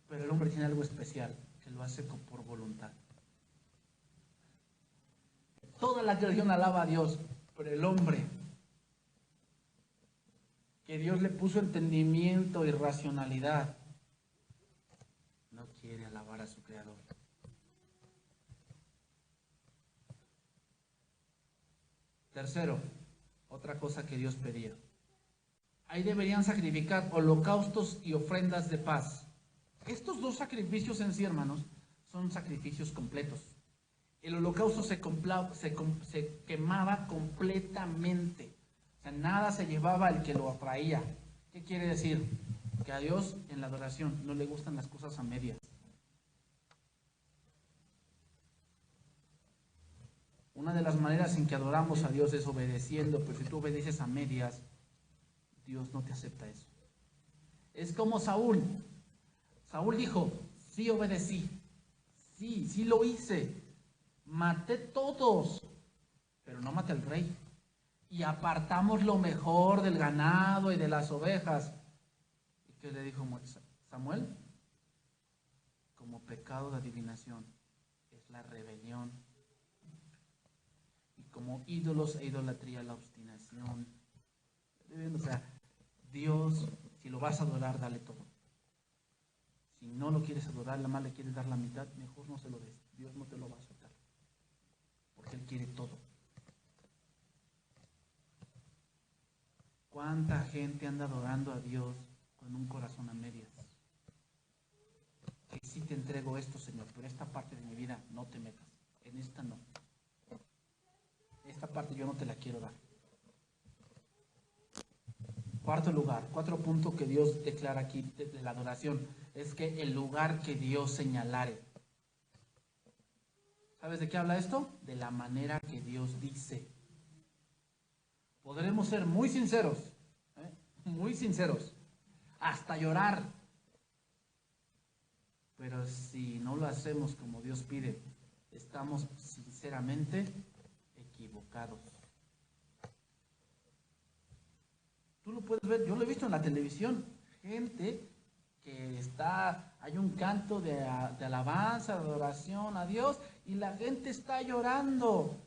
Pero el hombre tiene algo especial, que lo hace por voluntad. Toda la creación alaba a Dios, pero el hombre, que Dios le puso entendimiento y racionalidad, su Creador. Tercero, otra cosa que Dios pedía. Ahí deberían sacrificar holocaustos y ofrendas de paz. Estos dos sacrificios en sí, hermanos, son sacrificios completos. El holocausto se quemaba completamente. O sea, nada se llevaba el que lo traía. ¿Qué quiere decir? Que a Dios en la adoración no le gustan las cosas a medias. Una de las maneras en que adoramos a Dios es obedeciendo, pero si tú obedeces a medias, Dios no te acepta eso. Es como Saúl. Saúl dijo, sí obedecí, sí lo hice, maté todos, pero no maté al rey. Y apartamos lo mejor del ganado y de las ovejas. ¿Y qué le dijo Samuel? Como pecado de adivinación es la rebelión. Y como ídolos e idolatría la obstinación. O sea, Dios, si lo vas a adorar, dale todo. Si no lo quieres adorar, la más le quieres dar la mitad, mejor no se lo des. Dios no te lo va a aceptar. Porque Él quiere todo. ¿Cuánta gente anda adorando a Dios con un corazón a medias? Que sí te entrego esto, Señor, pero esta parte de mi vida no te metas. En esta no. Esta parte yo no te la quiero dar. Cuarto lugar, 4 puntos que Dios declara aquí de la adoración, es que el lugar que Dios señalare. ¿Sabes de qué habla esto? De la manera que Dios dice. Podremos ser muy sinceros, muy sinceros, hasta llorar. Pero si no lo hacemos como Dios pide, estamos sinceramente equivocados. Tú lo puedes ver, yo lo he visto en la televisión, gente que hay un canto de alabanza, de adoración a Dios, y la gente está llorando.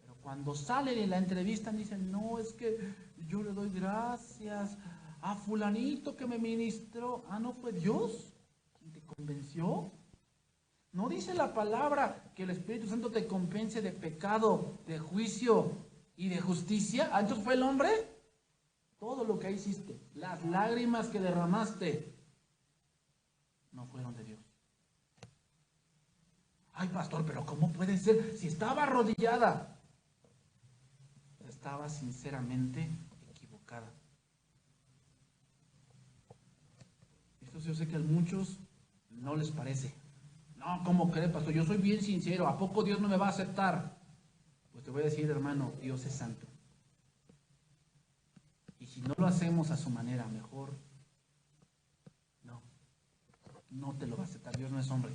Pero cuando salen y la entrevistan, dicen, no, es que yo le doy gracias a fulanito que me ministró. Ah, ¿no fue Dios quien te convenció? ¿No dice la palabra que el Espíritu Santo te convence de pecado, de juicio y de justicia? Ah, ¿entonces fue el hombre? Todo lo que hiciste, las lágrimas que derramaste, no fueron de Dios. Ay, pastor, pero ¿cómo puede ser? Si estaba arrodillada, estaba sinceramente equivocada. Esto yo sé que a muchos no les parece. No, ¿cómo cree, pastor? Yo soy bien sincero. ¿A poco Dios no me va a aceptar? Pues te voy a decir, hermano, Dios es santo. Y si no lo hacemos a su manera, mejor, no te lo va a aceptar. Dios no es hombre.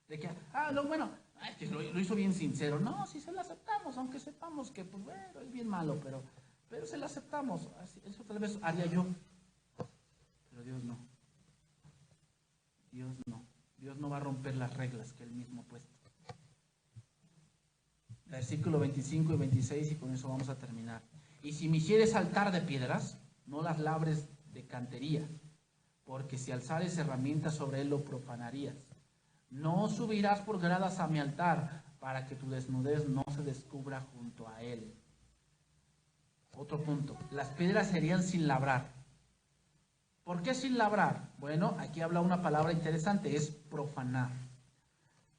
De que, no, bueno, es que lo hizo bien sincero. No, si se lo aceptamos, aunque sepamos que, pues bueno, es bien malo, pero se lo aceptamos. Eso tal vez haría yo. Pero Dios no. Dios no. Dios no va a romper las reglas que Él mismo ha puesto. Versículo 25 y 26, y con eso vamos a terminar. Y si me hicieres altar de piedras, no las labres de cantería, porque si alzares herramientas sobre él lo profanarías. No subirás por gradas a mi altar, para que tu desnudez no se descubra junto a él. Otro punto, las piedras serían sin labrar. ¿Por qué sin labrar? Bueno, aquí habla una palabra interesante, es profanar.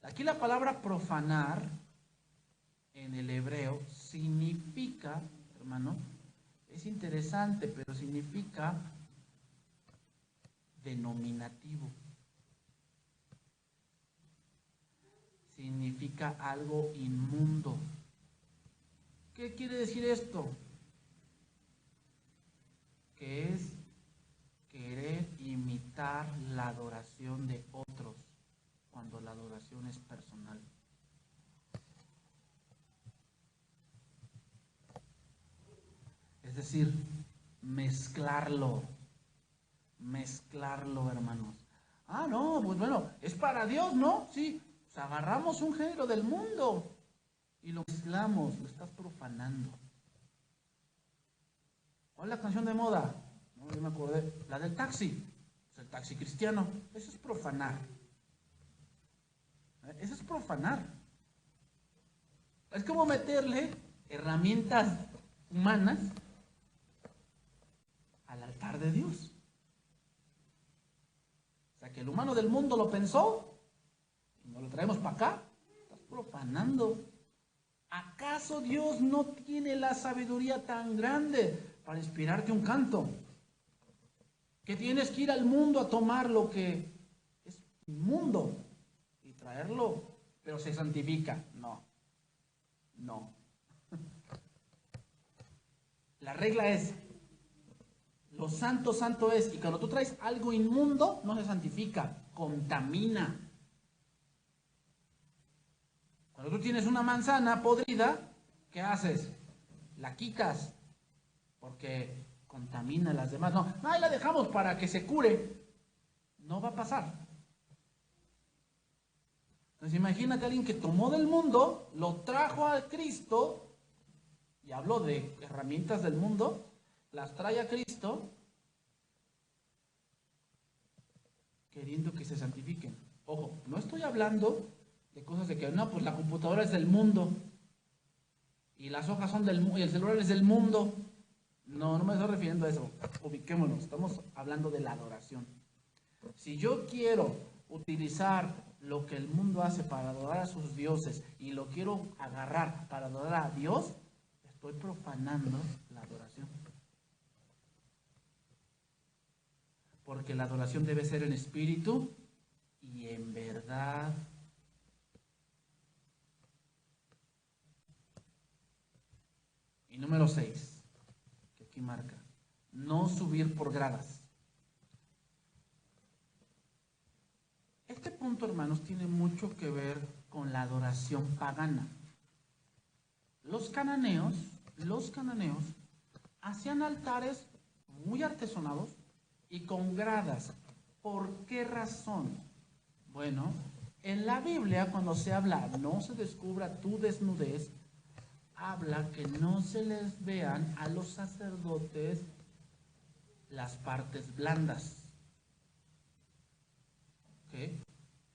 Aquí la palabra profanar en el hebreo significa, hermano, es interesante, pero significa denominativo. Significa algo inmundo. ¿Qué quiere decir esto? Que es querer imitar la adoración de otros cuando la adoración es personal. Es decir, mezclarlo, hermanos. Ah, no, pues bueno, es para Dios, ¿no? Sí, pues agarramos un género del mundo y lo mezclamos, lo estás profanando. ¿Cuál es la canción de moda? No, yo me acordé, la del taxi, pues el taxi cristiano, eso es profanar. Eso es profanar. Es como meterle herramientas humanas al altar de Dios. O sea, que el humano del mundo lo pensó y nos lo traemos para acá. Estás profanando. ¿Acaso Dios no tiene la sabiduría tan grande para inspirarte un canto? Que tienes que ir al mundo a tomar lo que es inmundo y traerlo, pero se santifica. No. La regla es, lo santo, santo es, y cuando tú traes algo inmundo, no se santifica, contamina. Cuando tú tienes una manzana podrida, ¿qué haces? La quitas, porque contamina a las demás. No, ahí la dejamos para que se cure. No va a pasar. Entonces imagínate a alguien que tomó del mundo, lo trajo a Cristo, y habló de herramientas del mundo, las trae a Cristo, queriendo que se santifiquen. Ojo, no estoy hablando de cosas de que, no, pues la computadora es del mundo, y las hojas son del mundo, y el celular es del mundo. No me estoy refiriendo a eso. Ubiquémonos, estamos hablando de la adoración. Si yo quiero utilizar lo que el mundo hace para adorar a sus dioses y lo quiero agarrar para adorar a Dios, estoy profanando la adoración. Porque la adoración debe ser en espíritu y en verdad. Y número 6, que aquí marca, no subir por gradas. Este punto, hermanos, tiene mucho que ver con la adoración pagana. Los cananeos hacían altares muy artesonados y con gradas. ¿Por qué razón? Bueno, en la Biblia, cuando se habla no se descubra tu desnudez, habla que no se les vean a los sacerdotes las partes blandas. ¿Okay?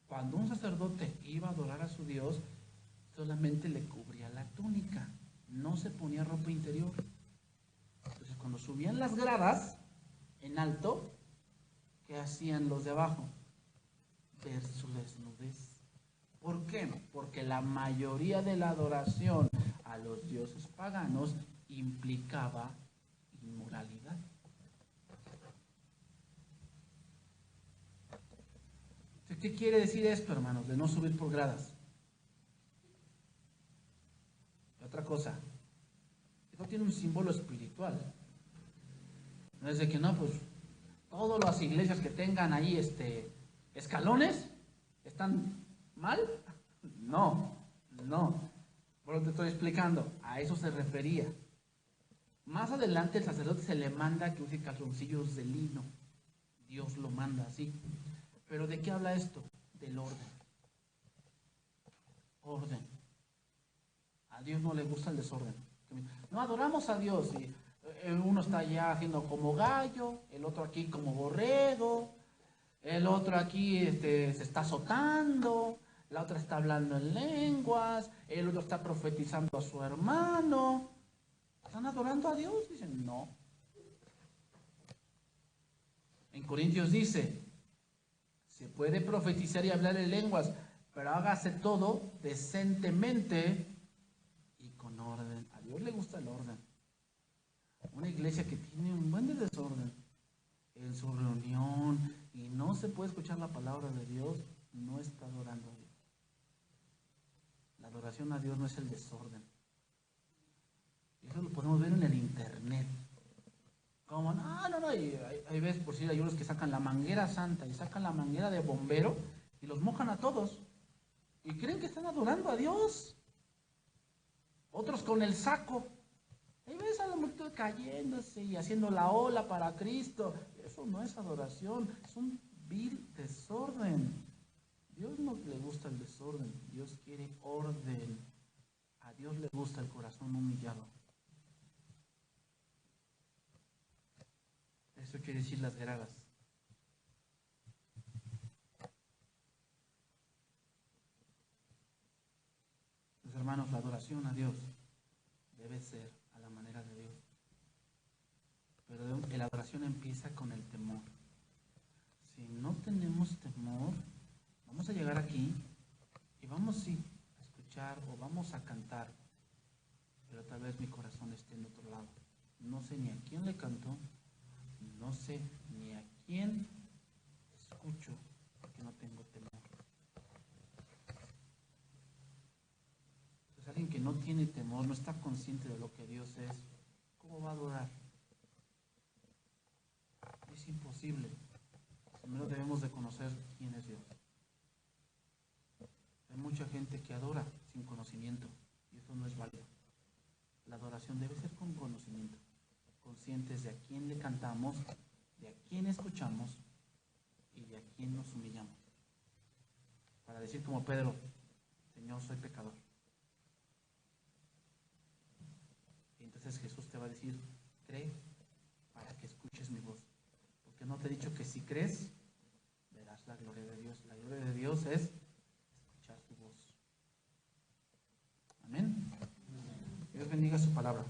Cuando un sacerdote iba a adorar a su Dios, solamente le cubría la túnica, no se ponía ropa interior. Entonces, cuando subían las gradas en alto, ¿qué hacían los de abajo? Ver su desnudez. ¿Por qué? Porque la mayoría de la adoración a los dioses paganos implicaba inmoralidad. ¿Qué quiere decir esto, hermanos, de no subir por gradas? Otra cosa, esto tiene un símbolo espiritual. No es de que no, pues todas las iglesias que tengan ahí escalones están mal. No. Por lo que te estoy explicando, a eso se refería. Más adelante el sacerdote se le manda que use calzoncillos de lino. Dios lo manda así. Pero ¿de qué habla esto? Del orden. Orden. A Dios no le gusta el desorden. No adoramos a Dios y uno está allá haciendo como gallo, el otro aquí como borrego, el otro aquí se está azotando, la otra está hablando en lenguas, el otro está profetizando a su hermano. ¿Están adorando a Dios? Dicen, no. En Corintios dice, se puede profetizar y hablar en lenguas, pero hágase todo decentemente y con orden. A Dios le gusta el orden. Una iglesia que tiene un buen desorden en su reunión y no se puede escuchar la palabra de Dios, no está adorando a Dios. La adoración a Dios no es el desorden. Eso lo podemos ver en el internet. Como, no, y hay veces, por si hay unos que sacan la manguera santa y sacan la manguera de bombero y los mojan a todos. Y creen que están adorando a Dios. Otros con el saco. Ahí ves a la multitud cayéndose y haciendo la ola para Cristo. Eso no es adoración, es un vil desorden. Dios no le gusta el desorden, Dios quiere orden. A Dios le gusta el corazón humillado. Eso quiere decir las gradas. adoración a Dios debe ser a la manera de Dios. Pero la adoración empieza con el temor. Si no tenemos temor, vamos a llegar aquí y vamos sí a escuchar o vamos a cantar, pero tal vez mi corazón esté en otro lado. No sé ni a quién le canto, no sé ni a quién escucho, porque no tengo temor. Entonces alguien que no tiene temor, no está consciente de lo que Dios es, ¿cómo va a adorar? Es imposible. Primero debemos de conocer quién es Dios. Hay mucha gente que adora sin conocimiento y eso no es válido. La adoración debe ser con conocimiento, conscientes de a quién le cantamos, de a quién escuchamos y de a quién nos humillamos. Para decir como Pedro, Señor, soy pecador. Y entonces Jesús te va a decir, cree para que escuches mi voz. Porque no te he dicho que si crees, verás la gloria de Dios. La gloria de Dios es escuchar su voz. Amén. Dios bendiga su palabra.